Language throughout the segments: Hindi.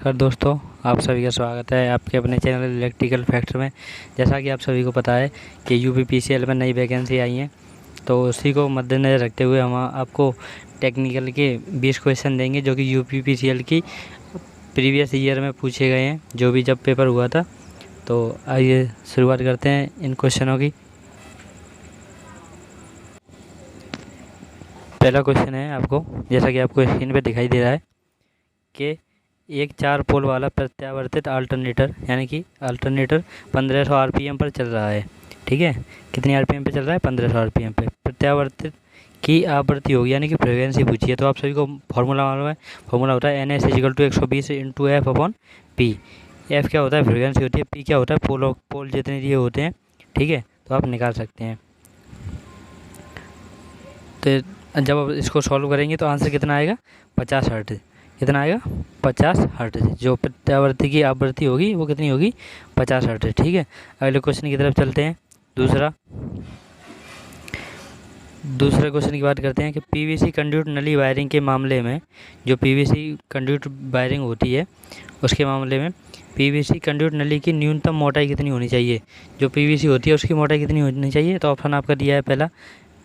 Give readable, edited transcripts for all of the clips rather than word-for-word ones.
नमस्कार दोस्तों, आप सभी का स्वागत है आपके अपने चैनल इलेक्ट्रिकल फैक्टर में। जैसा कि आप सभी को पता है कि यूपीपीसीएल में नई वैकेंसी आई है, तो उसी को मद्देनज़र रखते हुए हम आपको टेक्निकल के 20 क्वेश्चन देंगे जो कि यूपीपीसीएल की प्रीवियस ईयर में पूछे गए हैं, जो भी जब पेपर हुआ था। तो आइए शुरुआत करते हैं इन क्वेश्चनों की। पहला क्वेश्चन है आपको, जैसा कि आपको स्क्रीन पे दिखाई दे रहा है कि एक 4 पोल वाला प्रत्यावर्तित अल्टरनेटर यानी कि अल्टरनेटर 1500 आरपीएम पर चल रहा है। ठीक है, कितनी आरपीएम पे चल रहा है? 1500 आरपीएम पे। प्रत्यावर्तित की आवृत्ति होगी यानी कि फ्रीक्वेंसी पूछी है। तो आप सभी को फॉर्मूला मालूम है। फॉर्मूला होता है NS = 120 × F/P। एफ क्या होता है? फ्रीक्वेंसी होती है। पी क्या होता है? पोल जितने दिए होते हैं। ठीक है, तो आप निकाल सकते हैं। तो जब आप इसको सॉल्व करेंगे तो आंसर कितना आएगा? 50 हर्ट्ज। कितना आएगा? 50 हर्ट्ज। जो प्रत्यावर्ती की आवृत्ति होगी वो कितनी होगी? 50 हर्ट्ज। ठीक है, अगले क्वेश्चन की तरफ चलते हैं। दूसरे क्वेश्चन की बात करते हैं कि पीवीसी कंड्यूट नली वायरिंग के मामले में, जो पीवीसी कंड्यूट वायरिंग होती है उसके मामले में पीवीसी कंड्यूट नली की न्यूनतम मोटाई कितनी होनी चाहिए? जो पीवीसी होती है उसकी मोटाई कितनी होनी चाहिए? तो ऑप्शन आपका दिया है, पहला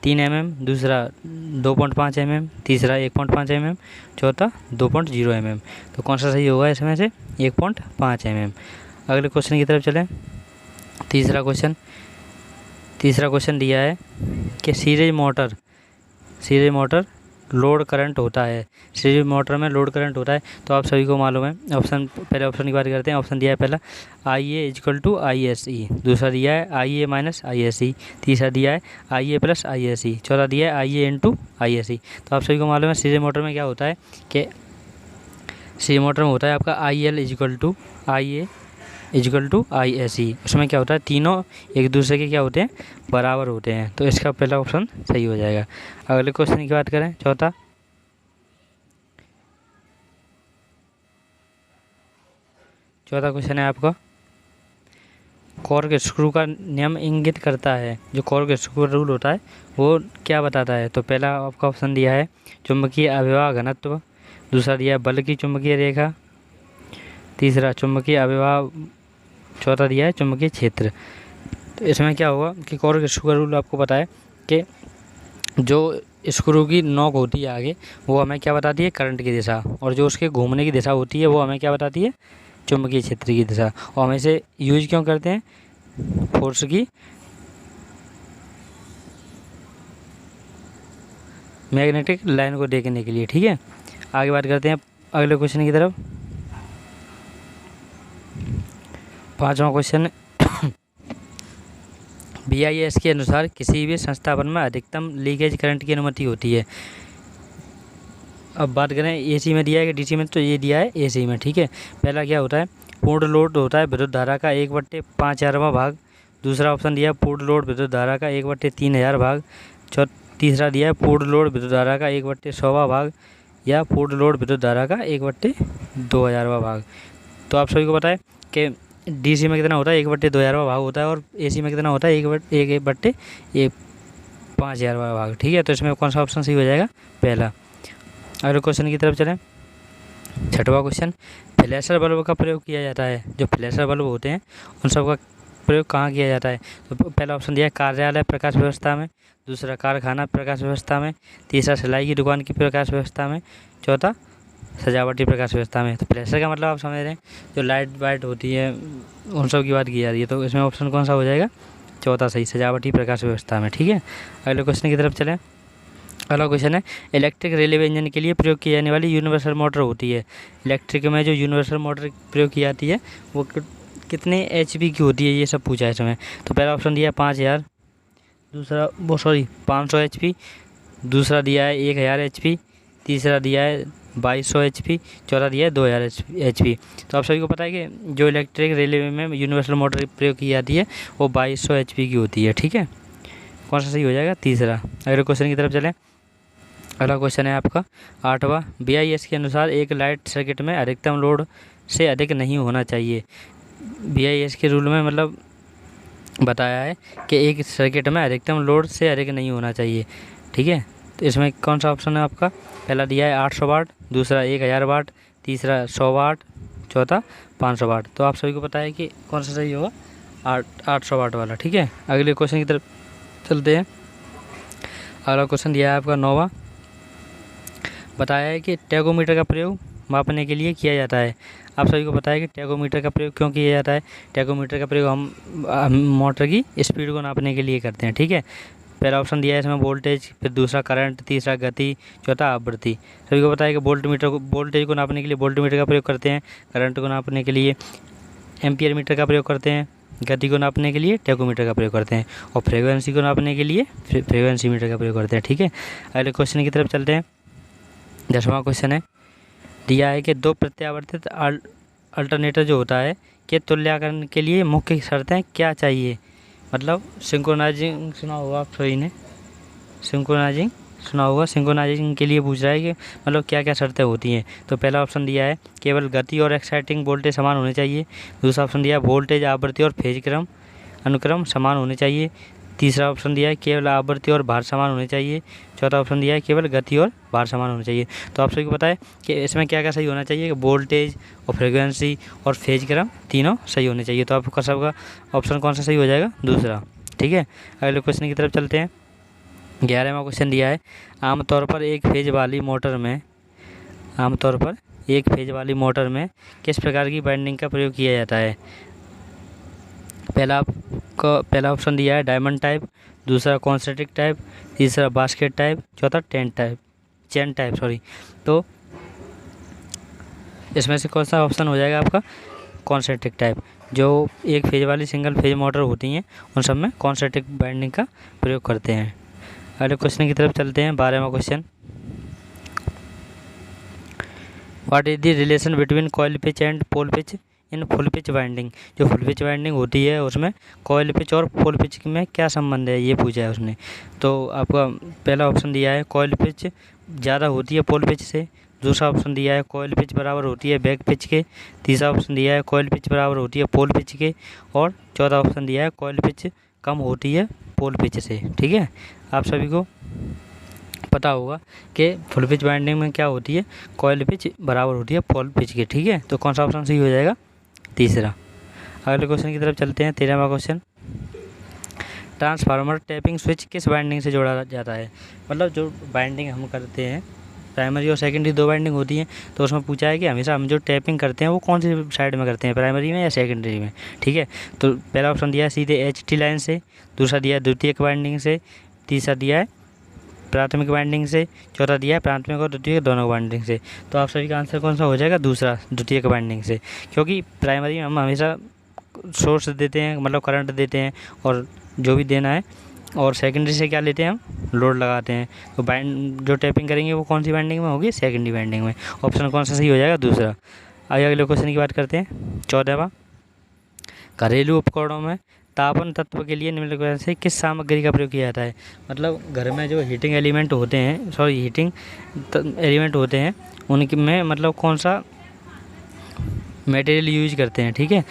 3 mm, दूसरा 2.5 mm, तीसरा 1.5 mm, चौथा 2.0 mm। तो कौन सा सही होगा इसमें से? 1.5 mm। अगले क्वेश्चन की तरफ चलें। तीसरा क्वेश्चन दिया है कि सीरीज मोटर लोड करंट होता है। सीरीज मोटर में लोड करंट होता है, तो आप सभी को मालूम है। पहले ऑप्शन की बात करते हैं। ऑप्शन दिया है पहला IA = ISE, दूसरा दिया है IA - ISE, तीसरा दिया है IA + ISE, चौथा दिया है IA × ISE। तो आप सभी को मालूम है सीरीज मोटर में क्या होता है कि सीरीज मोटर में होता है आपका IL = IA = ISE। उसमें क्या होता है? तीनों एक दूसरे के क्या होते हैं? बराबर होते हैं। तो इसका पहला ऑप्शन सही हो जाएगा। अगले क्वेश्चन की बात करें, चौथा क्वेश्चन है आपका, कॉर्क स्क्रू का नियम इंगित करता है। जो कॉर्क स्क्रू रूल होता है वो क्या बताता है? तो पहला आपका ऑप्शन दिया है चुंबकीय अभिवाह घनत्व, दूसरा दिया है बल की चुंबकीय रेखा, तीसरा चुंबकीय अभिवाह, चौथा दिया है चुंबकीय क्षेत्र। तो इसमें क्या होगा कि कॉर्क स्क्रू का रूल आपको पता है कि जो स्क्रू की नोक होती है आगे, वो हमें क्या बताती है? करंट की दिशा। और जो उसके घूमने की दिशा होती है वो हमें क्या बताती है? चुंबकीय क्षेत्र की दिशा। और हम इसे यूज क्यों करते हैं? फोर्स की मैग्नेटिक लाइन को देखने के लिए। ठीक है, आगे बात करते हैं अगले क्वेश्चन की तरफ। पांचवा क्वेश्चन BIS के अनुसार किसी भी संस्थापन में अधिकतम लीकेज करंट की अनुमति होती है। अब बात करें AC में दिया है कि DC में, तो ये दिया है AC में। ठीक है, पहला क्या होता है? पूर्ण लोड होता है विद्युत धारा का 1/5000वां भाग, दूसरा ऑप्शन दिया है पूर्ण लोड विद्युत धारा का 1/3000 भाग, तीसरा दिया है पूर्ण लोड विद्युत धारा का 1/100वां भाग, या पूर्ण लोड विद्युत धारा का 1/2000वां भाग। तो आप सभी को पता है कि DC में कितना होता है? 1/2000वां भाग होता है, और AC में कितना होता है? 1/5000वां भाग। ठीक है, तो इसमें कौन सा ऑप्शन सही हो जाएगा? पहला। अगले क्वेश्चन की तरफ चलें। छठवां क्वेश्चन, फ्लैशर बल्ब का प्रयोग किया जाता है। जो फ्लैशर बल्ब होते हैं उन सब का प्रयोग कहाँ किया जाता है? तो पहला ऑप्शन दिया है कार्यालय प्रकाश व्यवस्था में, दूसरा कारखाना प्रकाश व्यवस्था में, तीसरा सिलाई की दुकान की प्रकाश व्यवस्था में, चौथा सजावटी प्रकाश व्यवस्था में। तो फ्लैशर का मतलब आप समझ रहे हैं, जो लाइट वाइट होती है उन सब की बात की जा रही है। तो इसमें ऑप्शन कौन सा हो जाएगा? चौथा सही, सजावटी प्रकाश व्यवस्था में। ठीक है, अगले क्वेश्चन की तरफ चलें। अगला क्वेश्चन है, इलेक्ट्रिक रेलवे इंजन के लिए प्रयोग की जाने वाली यूनिवर्सल मोटर होती है। इलेक्ट्रिक में जो यूनिवर्सल मोटर प्रयोग की जाती है वो कितने HP की होती है? ये सब पूछा है इसमें। तो पहला ऑप्शन दिया है 5000, 500 HP, दूसरा दिया है 1000 HP, तीसरा दिया है 2200 HP, चौथा दिया है 2000 HP। तो आप सभी को पता है कि जो इलेक्ट्रिक रेलवे में यूनिवर्सल मोटर प्रयोग की जाती है वो 2200 HP की होती है। ठीक है, कौन सा सही हो जाएगा? तीसरा। अगले क्वेश्चन की तरफ चलें। अगला क्वेश्चन है आपका 8वां, BIS के अनुसार एक लाइट सर्किट में अधिकतम लोड से अधिक नहीं होना चाहिए। BIS के रूल में मतलब बताया है कि एक सर्किट में अधिकतम लोड से अधिक नहीं होना चाहिए। ठीक है, तो इसमें कौन सा ऑप्शन है आपका? पहला दिया है 800 वाट, दूसरा 1000 वाट, तीसरा 100 वाट, चौथा 500 वाट। तो आप सभी को पता है कि कौन सा सही होगा, 800 वाट वाला। ठीक है, अगले क्वेश्चन की तरफ चलते हैं। अगला क्वेश्चन दिया है आपका 9वां, बताया है कि टैकोमीटर का प्रयोग मापने के लिए किया जाता है। आप सभी को पता है कि टैकोमीटर का प्रयोग क्यों किया जाता है। टैकोमीटर का प्रयोग हम मोटर की स्पीड को नापने के लिए करते हैं। ठीक है, पहला ऑप्शन दिया है इसमें वोल्टेज, फिर दूसरा करंट, तीसरा गति, चौथा आवृत्ति। सभी को पता है कि वोल्टेज को नापने के लिए वोल्टमीटर का प्रयोग करते हैं, करंट को नापने के लिए एम्पियर मीटर का प्रयोग करते हैं, गति को नापने के लिए टैकोमीटर का प्रयोग करते हैं, और फ्रीक्वेंसी को नापने के लिए फ्रीक्वेंसी मीटर का प्रयोग करते हैं। ठीक है, अगले क्वेश्चन की तरफ चलते हैं। 10वां क्वेश्चन है, दिया है कि दो प्रत्यावर्तित अल्टरनेटर जो होता है के तुल्यांकन के लिए मुख्य शर्तें क्या चाहिए। मतलब सिंक्रोनाइजिंग सुना होगा आप सभी ने, सिंक्रोनाइजिंग सुना होगा। सिंक्रोनाइजिंग के लिए पूछ रहा है कि मतलब क्या क्या शर्तें होती हैं। तो पहला ऑप्शन दिया है केवल गति और एक्साइटिंग वोल्टेज समान होने चाहिए। दूसरा ऑप्शन दिया है वोल्टेज, आवृत्ति और फेज अनुक्रम समान होने चाहिए। तीसरा ऑप्शन दिया है केवल आवृत्ति और भार समान होने चाहिए। चौथा ऑप्शन दिया है केवल गति और भार समान होने चाहिए। तो आप सभी को पता है कि इसमें क्या क्या सही होना चाहिए, वोल्टेज और फ्रीक्वेंसी और फेज क्रम तीनों सही होने चाहिए। तो आपका सबका ऑप्शन कौन सा सही हो जाएगा, दूसरा। ठीक है, अगले क्वेश्चन की तरफ चलते हैं। 11वां क्वेश्चन दिया है, आमतौर पर एक फेज वाली मोटर में किस प्रकार की वाइंडिंग का प्रयोग किया जाता है। पहला ऑप्शन दिया है डायमंड टाइप, दूसरा कॉन्सेंट्रिक टाइप, तीसरा बास्केट टाइप, चौथा चेन टाइप। तो इसमें से कौन सा ऑप्शन हो जाएगा आपका, कॉन्सेंट्रिक टाइप। जो एक फेज वाली सिंगल फेज मोटर होती हैं उन सब में कॉन्सेंट्रिक वाइंडिंग का प्रयोग करते हैं। अगले क्वेश्चन की तरफ चलते हैं। 12वां question, what is the relation between coil pitch and pole pitch in full pitch winding. जो फुल पिच वाइंडिंग होती है उसमें कॉइल पिच और पोल पिच में क्या संबंध है, ये पूछा है उसने। तो आपका पहला ऑप्शन दिया है कॉइल पिच ज़्यादा होती है पोल पिच से। दूसरा ऑप्शन दिया है कॉइल पिच बराबर होती है बैक पिच के। तीसरा ऑप्शन दिया है कॉइल पिच बराबर होती है पोल पिच के। और चौथा ऑप्शन दिया है कॉइल पिच कम होती है पोल पिच से। ठीक है, आप सभी को पता होगा कि फुल पिच वाइंडिंग में क्या होती है, कॉइल पिच बराबर होती है पोल पिच के। ठीक है, तो कौन सा ऑप्शन सही हो जाएगा, तीसरा। अगले क्वेश्चन की तरफ चलते हैं। 13वां क्वेश्चन, ट्रांसफार्मर टैपिंग स्विच किस वाइंडिंग से जोड़ा जाता है। मतलब जो वाइंडिंग हम करते हैं, प्राइमरी और सेकेंडरी दो वाइंडिंग होती हैं, तो उसमें पूछा है कि हमेशा हम जो टैपिंग करते हैं वो कौन सी साइड में करते हैं, प्राइमरी में या सेकेंडरी में। ठीक है, तो पहला ऑप्शन दिया है सीधे HT लाइन से, दूसरा दिया है द्वितीयक वाइंडिंग से, तीसरा दिया है प्राथमिक वाइंडिंग से, चौथा दिया है प्राथमिक और द्वितीयक दोनों वाइंडिंग से। तो आप सभी का आंसर कौन सा हो जाएगा, दूसरा, द्वितीयक वाइंडिंग से। क्योंकि प्राइमरी में हम हमेशा सोर्स देते हैं, मतलब करंट देते हैं और जो भी देना है, और सेकेंडरी से क्या लेते हैं, हम लोड लगाते हैं। तो जो टैपिंग करेंगे वो कौन सी वाइंडिंग में होगी, सेकेंडरी वाइंडिंग में। ऑप्शन कौन सा सही हो जाएगा, दूसरा। आगे अगले क्वेश्चन की बात करते हैं। 14वां, घरेलू उपकरणों में तापन तत्व के लिए निम्नलिखित से किस सामग्री का प्रयोग किया जाता है। मतलब घर में जो हीटिंग एलिमेंट होते हैं उनके में मतलब कौन सा मटेरियल यूज करते हैं। ठीक है,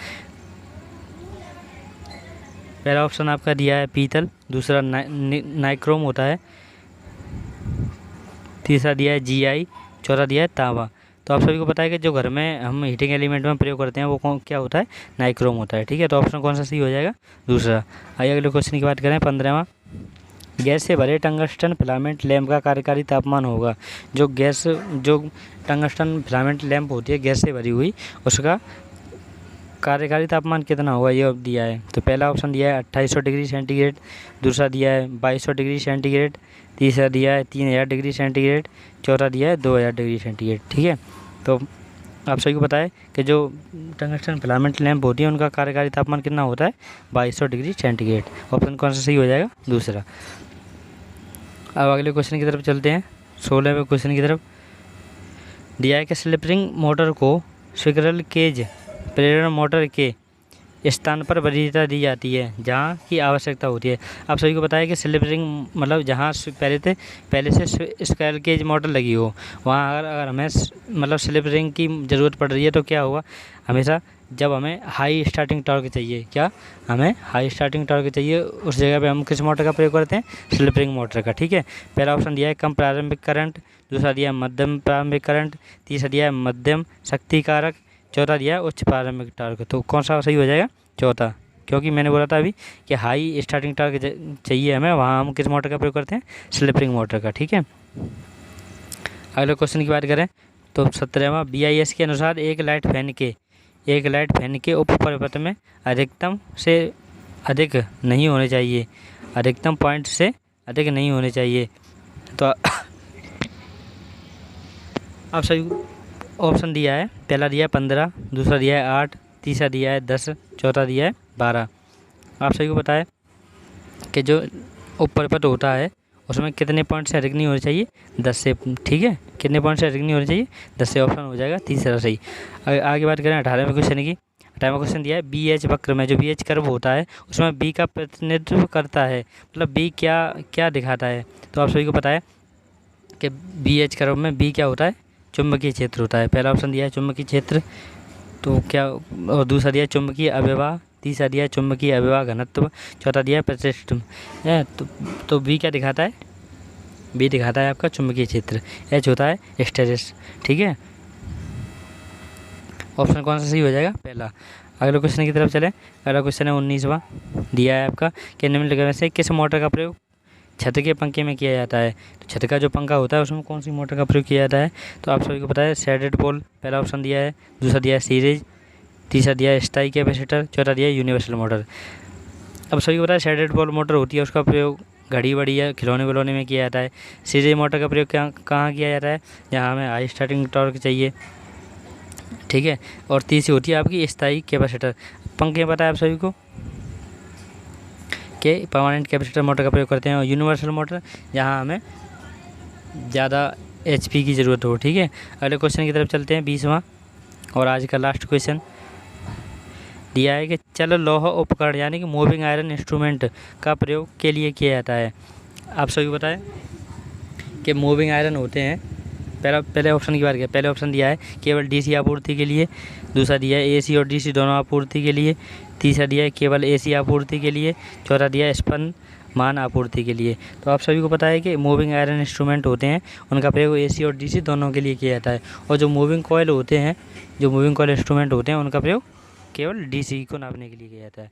पहला ऑप्शन आपका दिया है पीतल, दूसरा नाइक्रोम होता है, तीसरा दिया है GI, चौथा दिया है तांबा। तो आप सभी को पता है कि जो घर में हम हीटिंग एलिमेंट में प्रयोग करते हैं वो क्या होता है, नाइक्रोम होता है। ठीक है, तो ऑप्शन कौन सा सही हो जाएगा, दूसरा। आइए अगले क्वेश्चन की बात करें। 15वां, गैस से भरे टंगस्टन फिलामेंट लैंप का कार्यकारी तापमान होगा। जो टंगस्टन फिलामेंट लैंप होती है गैस से भरी हुई, उसका कार्यकारी तापमान कितना होगा, ये दिया है। तो पहला ऑप्शन दिया है 2800 डिग्री सेंटीग्रेड, दूसरा दिया है 2200 डिग्री सेंटीग्रेड, तीसरा दिया है 3000 डिग्री सेंटीग्रेड, चौथा दिया है 2000 डिग्री सेंटीग्रेड। ठीक है, तो आप सभी को पता है कि जो टंगस्टन फिलामेंट लैंप होती है उनका कार्यकारी तापमान कितना होता है, 2200 डिग्री सेंटीग्रेड। ऑप्शन कौन सा सही हो जाएगा, दूसरा। अब अगले क्वेश्चन की तरफ चलते हैं। 16वें क्वेश्चन की तरफ दिया है कि स्लिप रिंग मोटर को स्क्विरल केज प्रेरण मोटर के स्थान पर वरीयता दी जाती है जहाँ की आवश्यकता होती है। आप सभी को पता है कि स्लिप रिंग मतलब जहाँ पहले से स्क्विरल केज मोटर लगी हो, वहाँ अगर हमें मतलब स्लिप रिंग की ज़रूरत पड़ रही है तो क्या होगा, हमेशा जब हमें हाई स्टार्टिंग टॉर्क चाहिए, उस जगह पे हम किस मोटर का प्रयोग करते हैं, स्लिप रिंग मोटर का। ठीक है, पहला ऑप्शन दिया है कम प्रारंभिक करंट, दूसरा दिया है मध्यम प्रारंभिक करंट, तीसरा दिया है मध्यम शक्ति कारक, चौथा दिया है उच्च प्रारंभिक टॉर्क। तो कौन सा सही हो जाएगा? चौथा, क्योंकि मैंने बोला था अभी कि हाई स्टार्टिंग टॉर्क चाहिए हमें, वहाँ हम किस मोटर का प्रयोग करते हैं? स्लिप रिंग मोटर का। ठीक है, अगले क्वेश्चन की बात करें तो 17वां, BIS के अनुसार एक लाइट फैन के उप परिपथ में अधिकतम से अधिक नहीं होने चाहिए, अधिकतम पॉइंट से अधिक नहीं होने चाहिए। तो आप सभी ऑप्शन दिया है, पहला दिया है 15, दूसरा दिया है 8, तीसरा दिया है 10, चौथा दिया है 12। आप सभी को पता है कि जो उप परिपथ होता है उसमें कितने पॉइंट से अधिक नहीं होने चाहिए? 10 से। ठीक है, कितने पॉइंट से अधिक नहीं होने चाहिए? 10 से। ऑप्शन हो जाएगा तीसरा सही। आगे बात करें 18वें क्वेश्चन की। 18वां क्वेश्चन दिया है BH वक्र में जो BH कर्व होता है उसमें B का प्रतिनिधित्व करता है, मतलब B क्या क्या दिखाता है? तो आप सभी को पता है कि BH कर्व में B क्या होता है? चुंबकीय क्षेत्र होता है। पहला ऑप्शन दिया है चुंबकीय क्षेत्र, तो क्या, और दूसरा दिया है चुंबकीय अवयवा, तीसरा दिया है चुंबकीय अवयवा घनत्व, चौथा दिया है प्रतिष्ठ है। तो बी क्या दिखाता है? बी दिखाता है आपका चुंबकीय क्षेत्र। एच होता है हिस्टेरिस। ठीक है, ऑप्शन कौन सा सही हो जाएगा? पहला। अगले क्वेश्चन की तरफ चलें। अगला क्वेश्चन है 19वां, दिया है आपका कि निम्नलिखित में से किस मोटर का प्रयोग छत के पंखे में किया जाता है? तो छत का जो पंखा होता है उसमें कौन सी मोटर का प्रयोग किया जाता है? तो आप सभी को पता है शेडेड पोल, पहला ऑप्शन दिया है, दूसरा दिया है सीरीज, तीसरा दिया है स्टाई कैपेसिटर, चौथा दिया है यूनिवर्सल मोटर। अब सभी को पता है शेडेड पोल मोटर होती है उसका प्रयोग घड़ी बड़ी या खिलौने विलौने में किया जाता है। सीरीज मोटर का प्रयोग कहाँ किया जाता है? जहाँ हमें हाई स्टार्टिंग टॉर्क चाहिए। ठीक है, और तीसरी होती है आपकी स्थायी कैपेसिटर। पंखे पता है आप सभी को कि परमानेंट कैपेसिटर मोटर का प्रयोग करते हैं, और यूनिवर्सल मोटर जहाँ हमें ज़्यादा HP की ज़रूरत हो। ठीक है, अगले क्वेश्चन की तरफ चलते हैं 20वां और आज का लास्ट क्वेश्चन दिया है कि चल लौह उपकरण यानी कि मूविंग आयरन इंस्ट्रूमेंट का प्रयोग के लिए किया जाता है। आप सभी बताएं कि मूविंग आयरन होते हैं, पहले ऑप्शन की बात करें, पहले ऑप्शन दिया है केवल DC आपूर्ति के लिए, दूसरा दिया है AC और DC दोनों आपूर्ति के लिए, तीसरा दिया है केवल AC आपूर्ति के लिए, चौथा दिया है स्पंद मान आपूर्ति के लिए। तो आप सभी को पता है कि मूविंग आयरन इंस्ट्रूमेंट होते हैं उनका प्रयोग AC और DC दोनों के लिए किया जाता है, और जो मूविंग कॉयल होते हैं, जो मूविंग कॉयल इंस्ट्रूमेंट होते हैं उनका प्रयोग केवल DC को नापने के लिए किया जाता है।